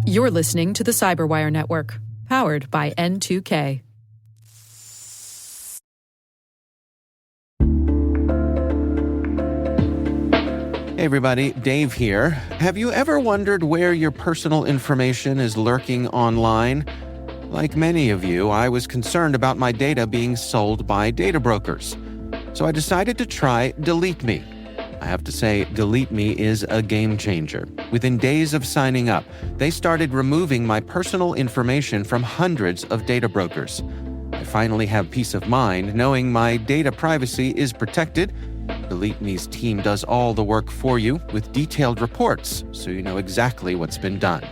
You're listening to the Cyberwire Network, powered by N2K. Hey everybody, Dave here. Have you ever wondered where your personal information is lurking online? Like many of you, I was concerned about my data being sold by data brokers. So I decided to try Delete Me. I have to say, Delete Me is a game changer. Within days of signing up, they started removing my personal information from hundreds of data brokers. I finally have peace of mind knowing my data privacy is protected. Delete Me's team does all the work for you with detailed reports, so you know exactly what's been done.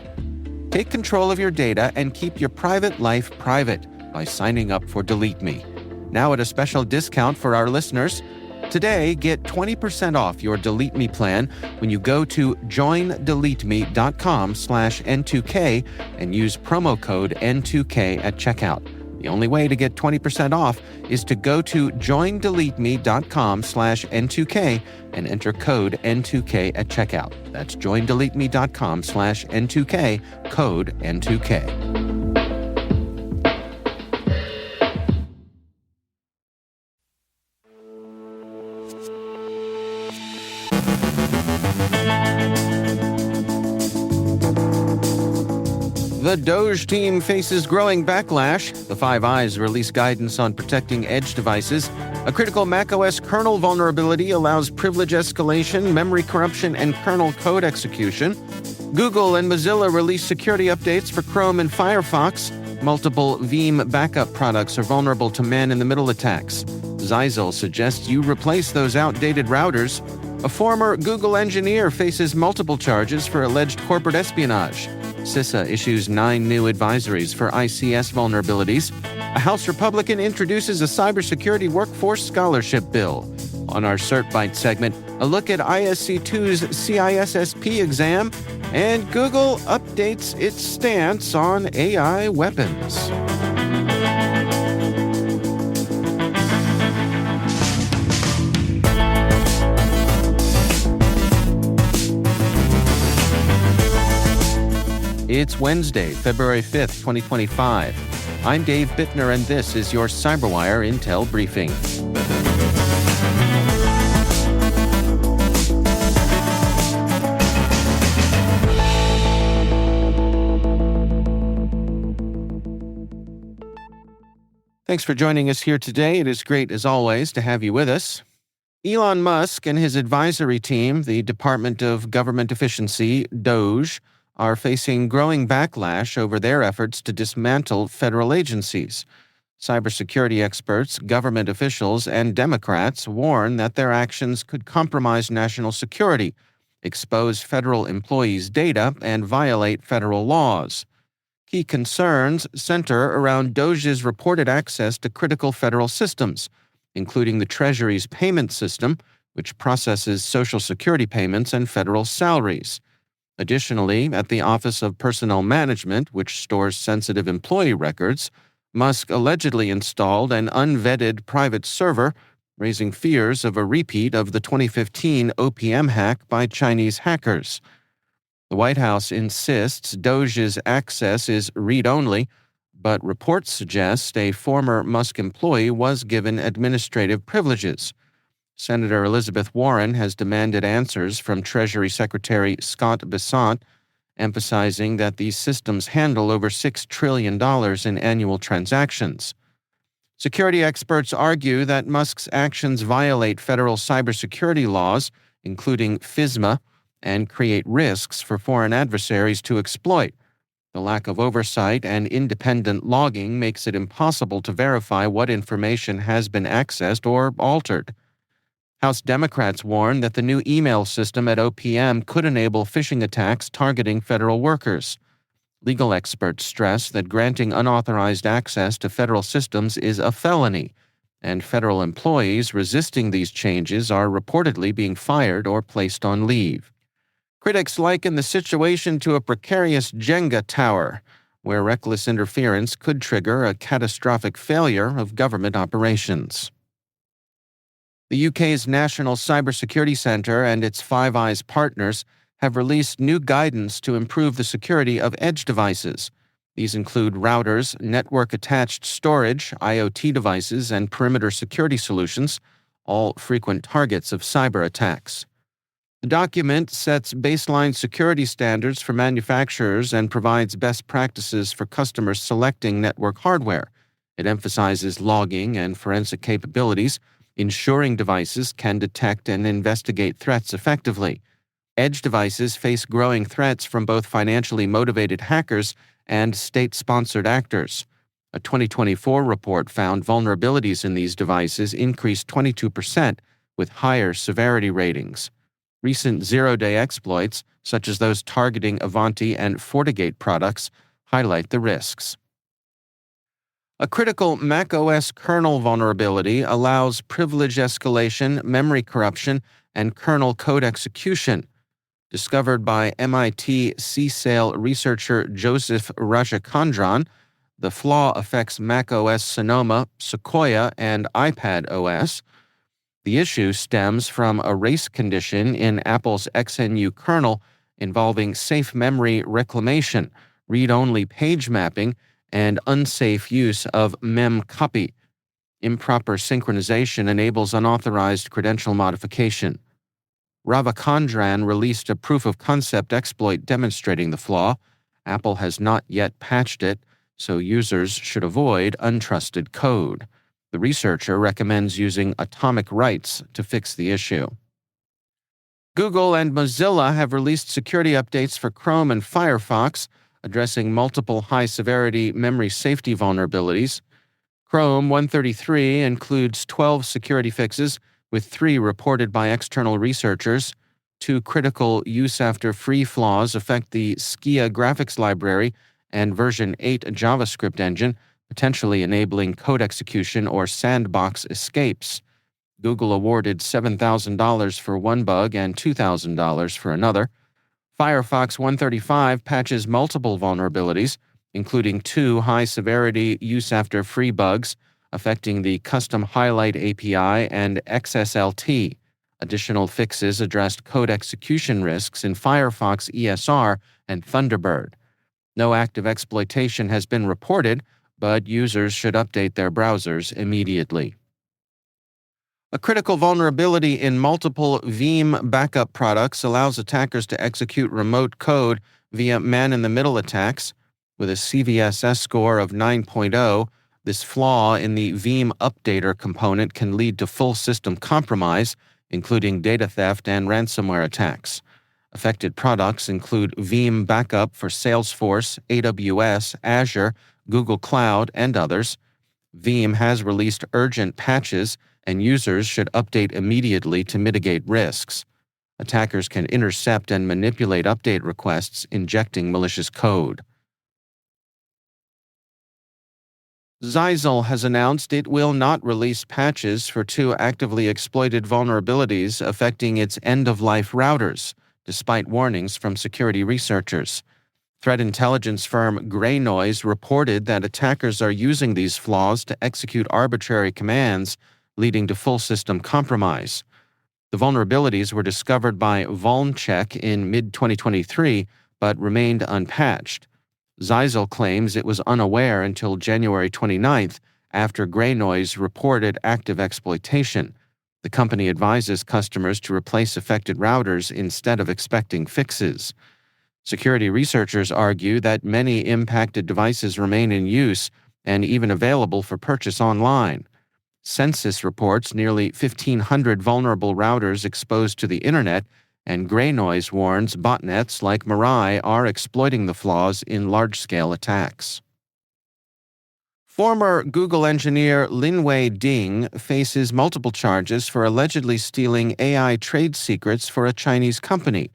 Take control of your data and keep your private life private by signing up for Delete Me. Now at a special discount for our listeners. Today, get 20% off your Delete Me plan when you go to joindeleteme.com/N2K and use promo code N2K at checkout. The only way to get 20% off is to go to joindeleteme.com/N2K and enter code N2K at checkout. That's joindeleteme.com/N2K, code N2K. The DOGE team faces growing backlash. The Five Eyes release guidance on protecting edge devices. A critical macOS kernel vulnerability allows privilege escalation, memory corruption, and kernel code execution. Google and Mozilla release security updates for Chrome and Firefox. Multiple Veeam backup products are vulnerable to man-in-the-middle attacks. Zyxel suggests you replace those outdated routers. A former Google engineer faces multiple charges for alleged corporate espionage. CISA issues 9 new advisories for ICS vulnerabilities. A House Republican introduces a cybersecurity workforce scholarship bill. On our CertByte segment, a look at ISC2's CISSP exam, and Google updates its stance on AI weapons. It's Wednesday, February 5th, 2025. I'm Dave Bittner, and this is your Cyberwire Intel Briefing. Thanks for joining us here today. It is great, as always, to have you with us. Elon Musk and his advisory team, the Department of Government Efficiency, DOGE, are facing growing backlash over their efforts to dismantle federal agencies. Cybersecurity experts, government officials, and Democrats warn that their actions could compromise national security, expose federal employees' data, and violate federal laws. Key concerns center around DOGE's reported access to critical federal systems, including the Treasury's payment system, which processes Social Security payments and federal salaries. Additionally, at the Office of Personnel Management, which stores sensitive employee records, Musk allegedly installed an unvetted private server, raising fears of a repeat of the 2015 OPM hack by Chinese hackers. The White House insists DOGE's access is read-only, but reports suggest a former Musk employee was given administrative privileges. Senator Elizabeth Warren has demanded answers from Treasury Secretary Scott Bessent, emphasizing that these systems handle over $6 trillion in annual transactions. Security experts argue that Musk's actions violate federal cybersecurity laws, including FISMA, and create risks for foreign adversaries to exploit. The lack of oversight and independent logging makes it impossible to verify what information has been accessed or altered. House Democrats warn that the new email system at OPM could enable phishing attacks targeting federal workers. Legal experts stress that granting unauthorized access to federal systems is a felony, and federal employees resisting these changes are reportedly being fired or placed on leave. Critics liken the situation to a precarious Jenga tower, where reckless interference could trigger a catastrophic failure of government operations. The UK's National Cybersecurity Centre and its Five Eyes partners have released new guidance to improve the security of edge devices. These include routers, network-attached storage, IoT devices, and perimeter security solutions, all frequent targets of cyber attacks. The document sets baseline security standards for manufacturers and provides best practices for customers selecting network hardware. It emphasizes logging and forensic capabilities, ensuring devices can detect and investigate threats effectively. Edge devices face growing threats from both financially motivated hackers and state-sponsored actors. A 2024 report found vulnerabilities in these devices increased 22%, with higher severity ratings. Recent zero-day exploits, such as those targeting Avanti and FortiGate products, highlight the risks. A critical macOS kernel vulnerability allows privilege escalation, memory corruption, and kernel code execution. Discovered by MIT Zyxel researcher Joseph Rajachandran, the flaw affects macOS Sonoma, Sequoia, and iPad OS. The issue stems from a race condition in Apple's XNU kernel involving safe memory reclamation, read-only page mapping, and unsafe use of memcopy. Improper synchronization enables unauthorized credential modification. Ravachandran released a proof-of-concept exploit demonstrating the flaw. Apple has not yet patched it, so users should avoid untrusted code. The researcher recommends using atomic rights to fix the issue. Google and Mozilla have released security updates for Chrome and Firefox, addressing multiple high-severity memory safety vulnerabilities. Chrome 133 includes 12 security fixes, with 3 reported by external researchers. 2 critical use-after-free flaws affect the Skia graphics library and version 8 JavaScript engine, potentially enabling code execution or sandbox escapes. Google awarded $7,000 for one bug and $2,000 for another. Firefox 135 patches multiple vulnerabilities, including 2 high-severity use-after-free bugs affecting the Custom Highlight API and XSLT. Additional fixes addressed code execution risks in Firefox ESR and Thunderbird. No active exploitation has been reported, but users should update their browsers immediately. A critical vulnerability in multiple Veeam backup products allows attackers to execute remote code via man-in-the-middle attacks. With a CVSS score of 9.0, this flaw in the Veeam updater component can lead to full system compromise, including data theft and ransomware attacks. Affected products include Veeam Backup for Salesforce, AWS, Azure, Google Cloud, and others. Veeam has released urgent patches, and users should update immediately to mitigate risks. Attackers can intercept and manipulate update requests, injecting malicious code. Zyxel has announced it will not release patches for 2 actively exploited vulnerabilities affecting its end-of-life routers, despite warnings from security researchers. Threat intelligence firm Grey Noise reported that attackers are using these flaws to execute arbitrary commands, leading to full system compromise. The vulnerabilities were discovered by VulnCheck in mid-2023, but remained unpatched. Zyxel claims it was unaware until January 29th, after Grey Noise reported active exploitation. The company advises customers to replace affected routers instead of expecting fixes. Security researchers argue that many impacted devices remain in use and even available for purchase online. Census reports nearly 1,500 vulnerable routers exposed to the Internet, and Grey Noise warns botnets like Mirai are exploiting the flaws in large-scale attacks. Former Google engineer Linwei Ding faces multiple charges for allegedly stealing AI trade secrets for a Chinese company.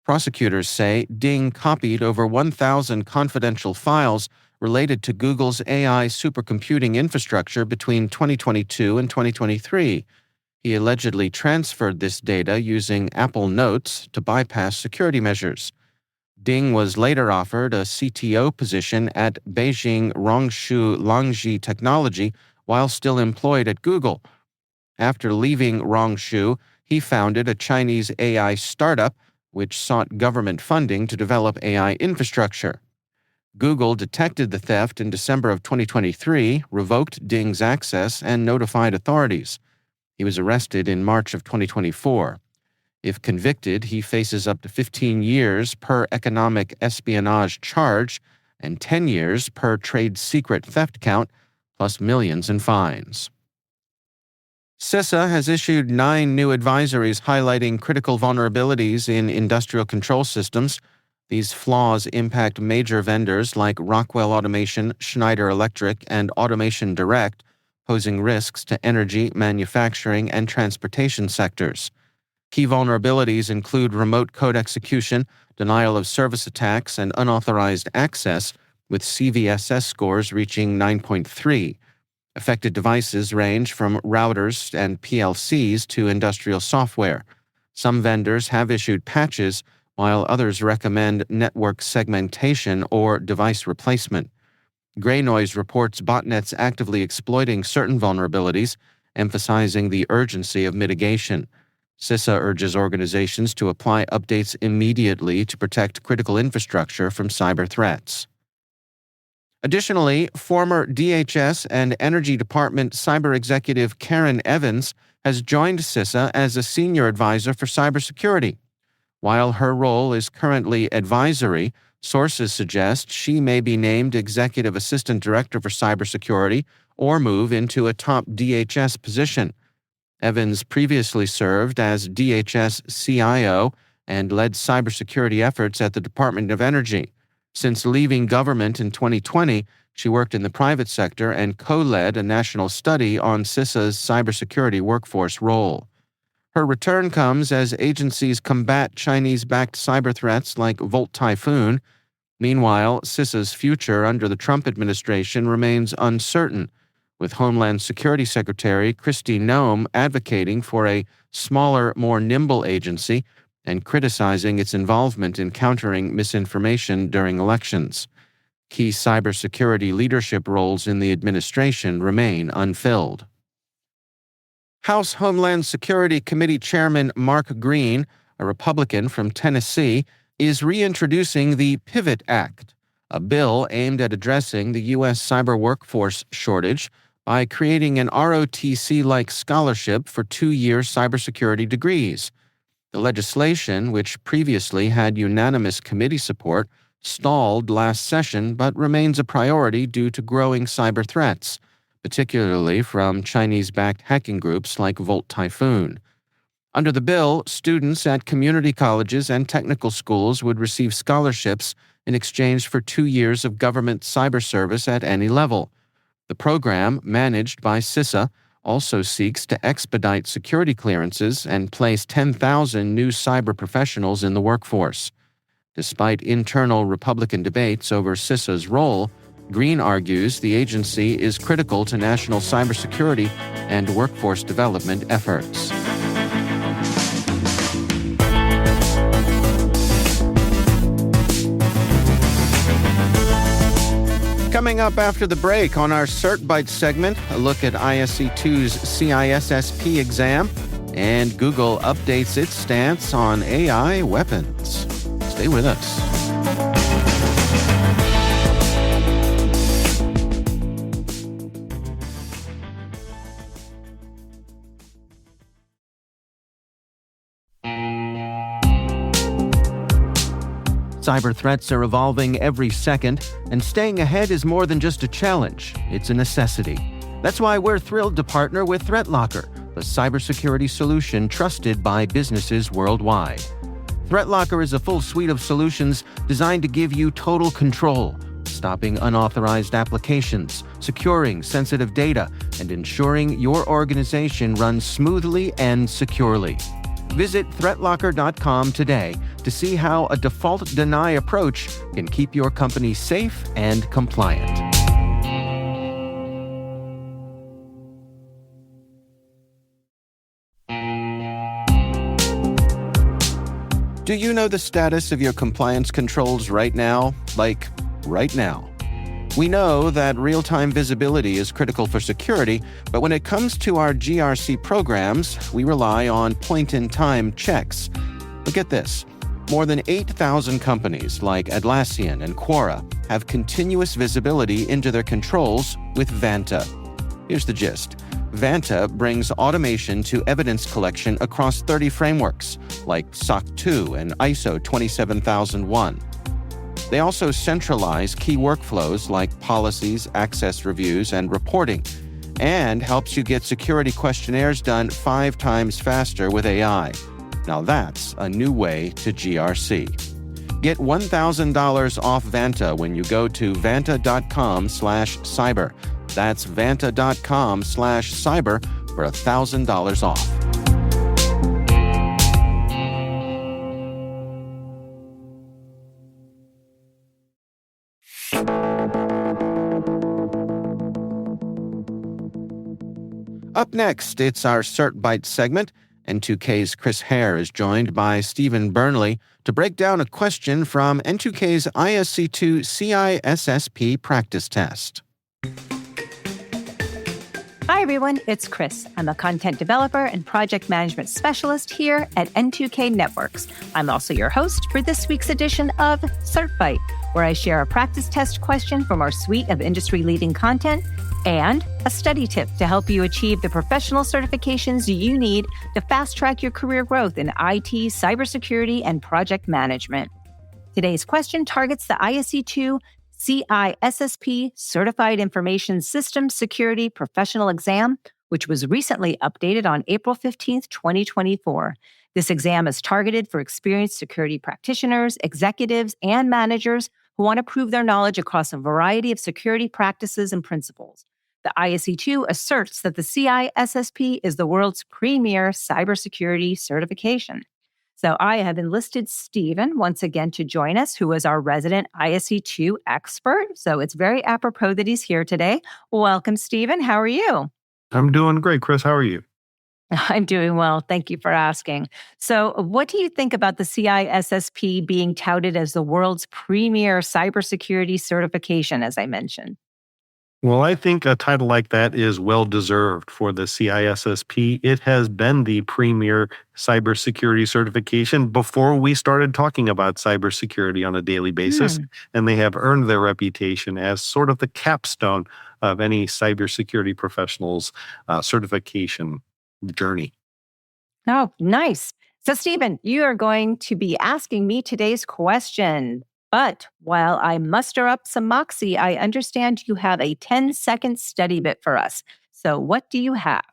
Prosecutors say Ding copied over 1,000 confidential files related to Google's AI supercomputing infrastructure between 2022 and 2023. He allegedly transferred this data using Apple Notes to bypass security measures. Ding was later offered a CTO position at Beijing Rongshu Langji Technology while still employed at Google. After leaving Rongshu, he founded a Chinese AI startup, which sought government funding to develop AI infrastructure. Google detected the theft in December of 2023, revoked Ding's access, and notified authorities. He was arrested in March of 2024. If convicted, he faces up to 15 years per economic espionage charge and 10 years per trade secret theft count, plus millions in fines. CISA has issued 9 new advisories highlighting critical vulnerabilities in industrial control systems. These flaws impact major vendors like Rockwell Automation, Schneider Electric, and Automation Direct, posing risks to energy, manufacturing, and transportation sectors. Key vulnerabilities include remote code execution, denial of service attacks, and unauthorized access, with CVSS scores reaching 9.3. Affected devices range from routers and PLCs to industrial software. Some vendors have issued patches, while others recommend network segmentation or device replacement. Gray Noise reports botnets actively exploiting certain vulnerabilities, emphasizing the urgency of mitigation. CISA urges organizations to apply updates immediately to protect critical infrastructure from cyber threats. Additionally, former DHS and Energy Department cyber executive Karen Evans has joined CISA as a senior advisor for cybersecurity. While her role is currently advisory, sources suggest she may be named Executive Assistant Director for Cybersecurity or move into a top DHS position. Evans previously served as DHS CIO and led cybersecurity efforts at the Department of Energy. Since leaving government in 2020, she worked in the private sector and co-led a national study on CISA's cybersecurity workforce role. Her return comes as agencies combat Chinese-backed cyber threats like Volt Typhoon. Meanwhile, CISA's future under the Trump administration remains uncertain, with Homeland Security Secretary Kristi Noem advocating for a smaller, more nimble agency and criticizing its involvement in countering misinformation during elections. Key cybersecurity leadership roles in the administration remain unfilled. House Homeland Security Committee Chairman Mark Green, a Republican from Tennessee, is reintroducing the PIVOT Act, a bill aimed at addressing the U.S. cyber workforce shortage by creating an ROTC-like scholarship for 2-year cybersecurity degrees. The legislation, which previously had unanimous committee support, stalled last session but remains a priority due to growing cyber threats, particularly from Chinese-backed hacking groups like Volt Typhoon. Under the bill, students at community colleges and technical schools would receive scholarships in exchange for 2 years of government cyber service at any level. The program, managed by CISA, also seeks to expedite security clearances and place 10,000 new cyber professionals in the workforce. Despite internal Republican debates over CISA's role, Green argues the agency is critical to national cybersecurity and workforce development efforts. Coming up after the break on our CertByte segment, a look at ISC2's CISSP exam, and Google updates its stance on AI weapons. Stay with us. Cyber threats are evolving every second, and staying ahead is more than just a challenge, it's a necessity. That's why we're thrilled to partner with ThreatLocker, the cybersecurity solution trusted by businesses worldwide. ThreatLocker is a full suite of solutions designed to give you total control, stopping unauthorized applications, securing sensitive data, and ensuring your organization runs smoothly and securely. Visit threatlocker.com today to see how a default deny approach can keep your company safe and compliant. Do you know the status of your compliance controls right now? Like, right now. We know that real-time visibility is critical for security, but when it comes to our GRC programs, we rely on point-in-time checks. But get this. More than 8,000 companies like Atlassian and Quora have continuous visibility into their controls with Vanta. Here's the gist. Vanta brings automation to evidence collection across 30 frameworks, like SOC 2 and ISO 27001. They also centralize key workflows like policies, access reviews, and reporting, and helps you get security questionnaires done 5 times faster with AI. Now that's a new way to GRC. Get $1,000 off Vanta when you go to vanta.com/cyber. That's vanta.com/cyber for $1,000 off. Up next, it's our CertByte segment. N2K's Chris Hare is joined by Stephen Burnley to break down a question from N2K's ISC2 CISSP practice test. Hi, everyone. It's Chris. I'm a content developer and project management specialist here at N2K Networks. I'm also your host for this week's edition of CertByte, where I share a practice test question from our suite of industry-leading content and a study tip to help you achieve the professional certifications you need to fast-track your career growth in IT, cybersecurity, and project management. Today's question targets the ISC2 CISSP Certified Information Systems Security Professional Exam, which was recently updated on April 15th, 2024. This exam is targeted for experienced security practitioners, executives, and managers who want to prove their knowledge across a variety of security practices and principles. The ISC2 asserts that the CISSP is the world's premier cybersecurity certification. So I have enlisted Stephen once again to join us, who is our resident ISC2 expert. So it's very apropos that he's here today. Welcome, Stephen. How are you? I'm doing great, Chris. How are you? I'm doing well. Thank you for asking. So what do you think about the CISSP being touted as the world's premier cybersecurity certification, as I mentioned? Well, I think a title like that is well-deserved for the CISSP. It has been the premier cybersecurity certification before we started talking about cybersecurity on a daily basis, and they have earned their reputation as sort of the capstone of any cybersecurity professional's certification journey. Oh, nice. So, Stephen, you are going to be asking me today's question. But while I muster up some moxie, I understand you have a 10-second study bit for us. So what do you have?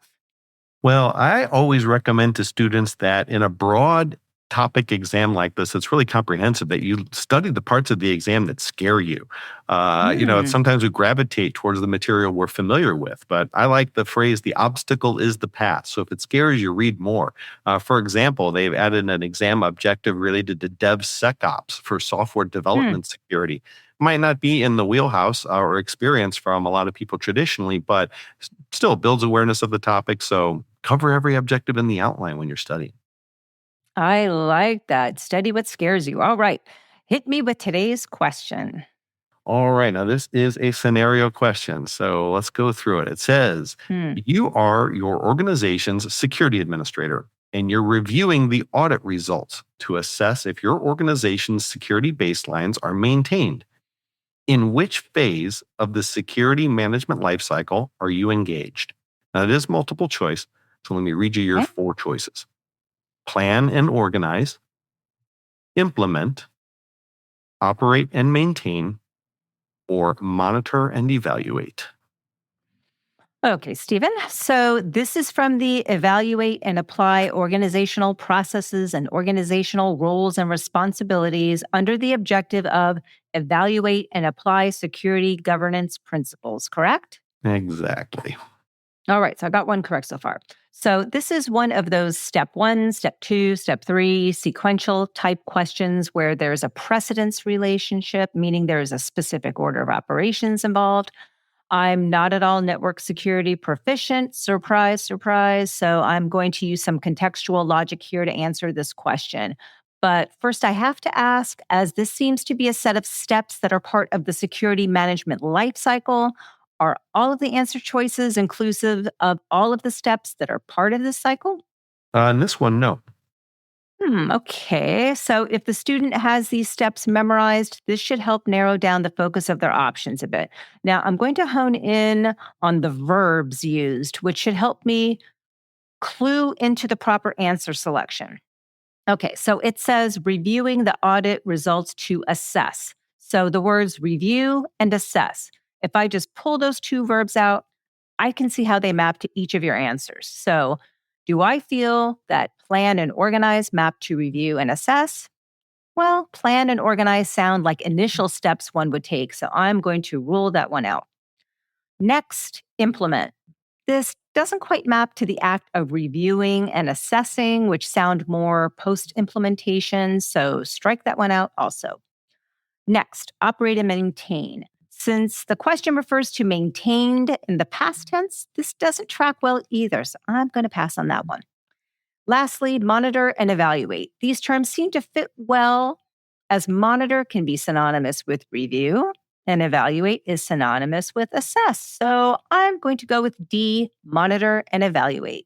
Well, I always recommend to students that in a broad topic exam like this, it's really comprehensive, that you study the parts of the exam that scare you. Sometimes we gravitate towards the material we're familiar with, but I like the phrase, the obstacle is the path. So if it scares you, read more. For example, they've added an exam objective related to DevSecOps for software development security. Might not be in the wheelhouse or experience from a lot of people traditionally, but still builds awareness of the topic. So cover every objective in the outline when you're studying. I like that. Study what scares you. All right. Hit me with today's question. All right. Now, this is a scenario question. So let's go through it. It says, you are your organization's security administrator, and you're reviewing the audit results to assess if your organization's security baselines are maintained. In which phase of the security management lifecycle are you engaged? Now, it is multiple choice. So let me read you your 4 choices. Plan and organize, implement, operate and maintain, or monitor and evaluate. Okay, Stephen. So this is from the Evaluate and Apply Organizational Processes and Organizational Roles and Responsibilities under the objective of Evaluate and Apply Security Governance Principles, correct? Exactly. All right, so I got one correct so far. So this is one of those step 1, step 2, step 3 sequential type questions where there's a precedence relationship, meaning there's a specific order of operations involved. I'm not at all network security proficient. Surprise, surprise. So I'm going to use some contextual logic here to answer this question. But first, I have to ask, as this seems to be a set of steps that are part of the security management lifecycle, are all of the answer choices inclusive of all of the steps that are part of this cycle? In this one, no. Okay. So if the student has these steps memorized, this should help narrow down the focus of their options a bit. Now, I'm going to hone in on the verbs used, which should help me clue into the proper answer selection. Okay, so it says reviewing the audit results to assess. So the words review and assess. If I just pull those two verbs out, I can see how they map to each of your answers. So, do I feel that plan and organize map to review and assess? Well, plan and organize sound like initial steps one would take, so I'm going to rule that one out. Next, implement. This doesn't quite map to the act of reviewing and assessing, which sound more post-implementation, so strike that one out also. Next, operate and maintain. Since the question refers to maintained in the past tense, this doesn't track well either, so I'm going to pass on that one. Lastly, monitor and evaluate. These terms seem to fit well, as monitor can be synonymous with review, and evaluate is synonymous with assess. So I'm going to go with D, monitor and evaluate.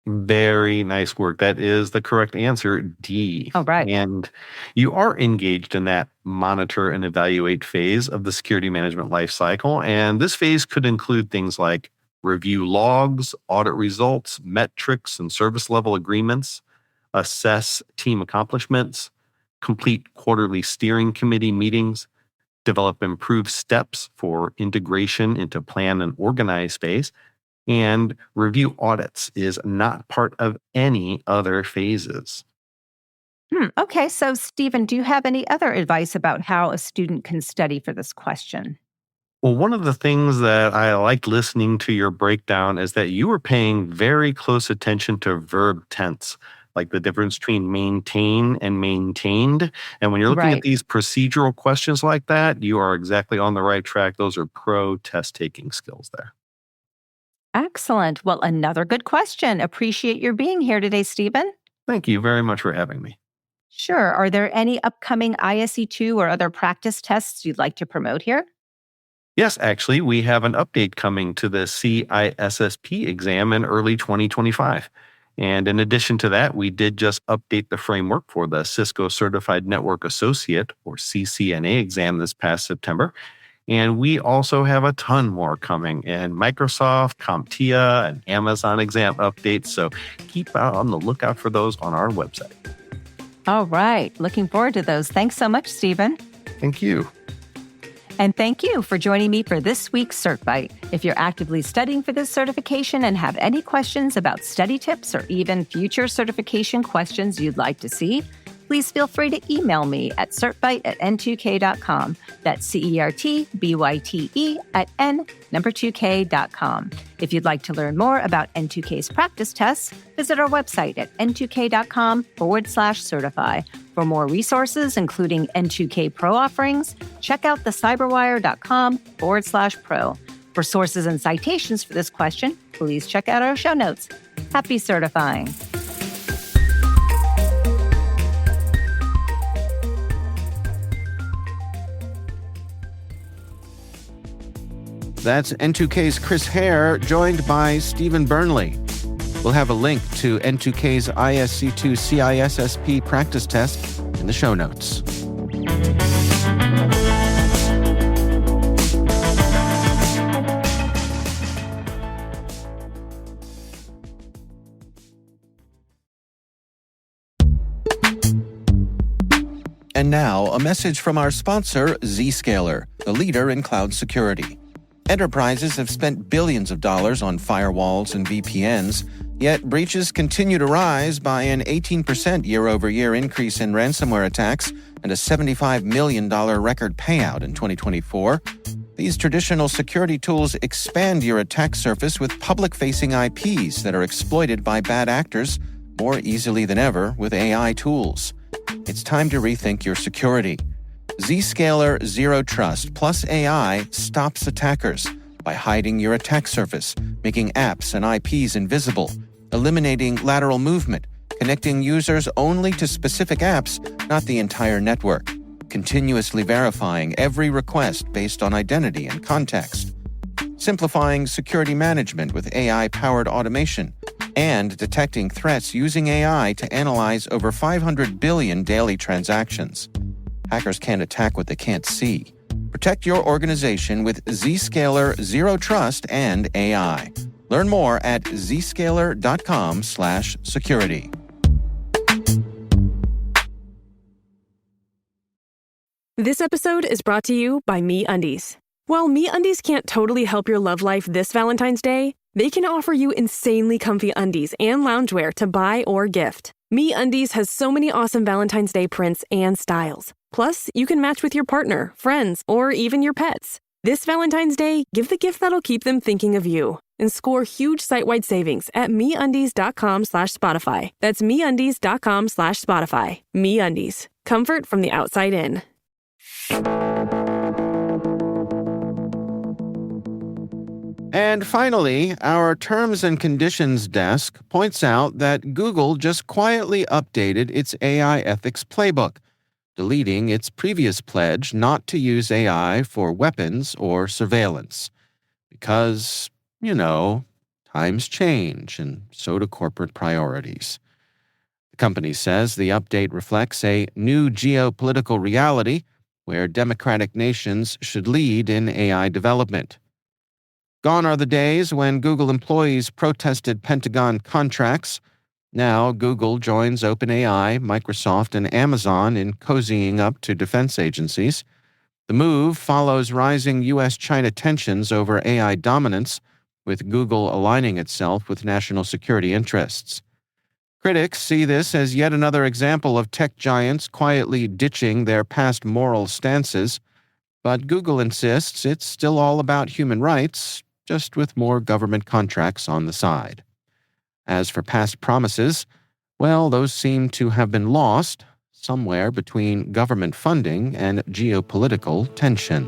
Very nice work. That is the correct answer, D. Oh, right. And you are engaged in that monitor and evaluate phase of the security management lifecycle. And this phase could include things like review logs, audit results, metrics and service level agreements, assess team accomplishments, complete quarterly steering committee meetings, develop improved steps for integration into plan and organize phase, and review audits is not part of any other phases. Okay, so Stephen, do you have any other advice about how a student can study for this question? Well, one of the things that I liked listening to your breakdown is that you were paying very close attention to verb tense, like the difference between maintain and maintained. And when you're looking at these procedural questions like that, you are exactly on the right track. Those are pro test taking skills there. Excellent. Well, another good question. Appreciate your being here today, Stephen. Thank you very much for having me. Sure. Are there any upcoming ISE2 or other practice tests you'd like to promote here? Yes, actually, we have an update coming to the CISSP exam in early 2025. And in addition to that, we did just update the framework for the Cisco Certified Network Associate, or CCNA exam this past September. And we also have a ton more coming in Microsoft, CompTIA, and Amazon exam updates. So keep out on the lookout for those on our website. All right. Looking forward to those. Thanks so much, Stephen. Thank you. And thank you for joining me for this week's CertByte. If you're actively studying for this certification and have any questions about study tips or even future certification questions you'd like to see, please feel free to email me at certbyte@n2k.com. That's CERTBYTE@n2k.com. If you'd like to learn more about N2K's practice tests, visit our website at n2k.com/certify. For more resources, including N2K Pro offerings, check out the cyberwire.com/pro. For sources and citations for this question, please check out our show notes. Happy certifying. That's N2K's Chris Hare, joined by Stephen Burnley. We'll have a link to N2K's ISC2 CISSP practice test in the show notes. And now, a message from our sponsor, Zscaler, the leader in cloud security. Enterprises have spent billions of dollars on firewalls and VPNs, yet breaches continue to rise by an 18% year-over-year increase in ransomware attacks and a $75 million record payout in 2024. These traditional security tools expand your attack surface with public-facing IPs that are exploited by bad actors more easily than ever with AI tools. It's time to rethink your security. Zscaler Zero Trust plus AI stops attackers by hiding your attack surface, making apps and IPs invisible, eliminating lateral movement, connecting users only to specific apps, not the entire network, continuously verifying every request based on identity and context, simplifying security management with AI-powered automation, and detecting threats using AI to analyze over 500 billion daily transactions. Hackers can't attack what they can't see. Protect your organization with Zscaler Zero Trust and AI. Learn more at zscaler.com/security. This episode is brought to you by MeUndies. While MeUndies can't totally help your love life this Valentine's Day, they can offer you insanely comfy undies and loungewear to buy or gift. MeUndies has so many awesome Valentine's Day prints and styles. Plus, you can match with your partner, friends, or even your pets. This Valentine's Day, give the gift that'll keep them thinking of you and score huge site-wide savings at MeUndies.com/Spotify. That's MeUndies.com/Spotify. MeUndies. Comfort from the outside in. And finally, our Terms and Conditions desk points out that Google just quietly updated its AI ethics playbook, deleting its previous pledge not to use AI for weapons or surveillance. Because, times change, and so do corporate priorities. The company says the update reflects a new geopolitical reality where democratic nations should lead in AI development. Gone are the days when Google employees protested Pentagon contracts. Now Google joins OpenAI, Microsoft, and Amazon in cozying up to defense agencies. The move follows rising U.S.-China tensions over AI dominance, with Google aligning itself with national security interests. Critics see this as yet another example of tech giants quietly ditching their past moral stances, but Google insists it's still all about human rights, just with more government contracts on the side. As for past promises, well, those seem to have been lost somewhere between government funding and geopolitical tension.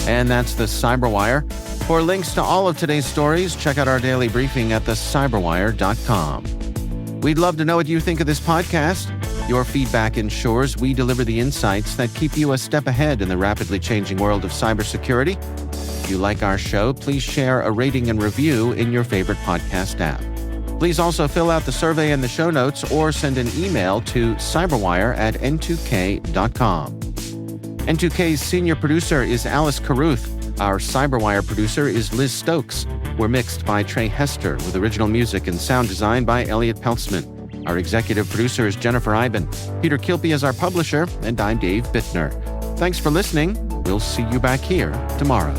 And that's the Cyberwire. For links to all of today's stories, check out our daily briefing at thecyberwire.com. We'd love to know what you think of this podcast. Your feedback ensures we deliver the insights that keep you a step ahead in the rapidly changing world of cybersecurity. If you like our show, please share a rating and review in your favorite podcast app. Please also fill out the survey in the show notes or send an email to cyberwire@n2k.com. N2K's senior producer is Alice Carruth. Our Cyberwire producer is Liz Stokes. We're mixed by Trey Hester, with original music and sound design by Elliot Peltzman. Our executive producer is Jennifer Iben. Peter Kilpie is our publisher, and I'm Dave Bittner. Thanks for listening. We'll see you back here tomorrow.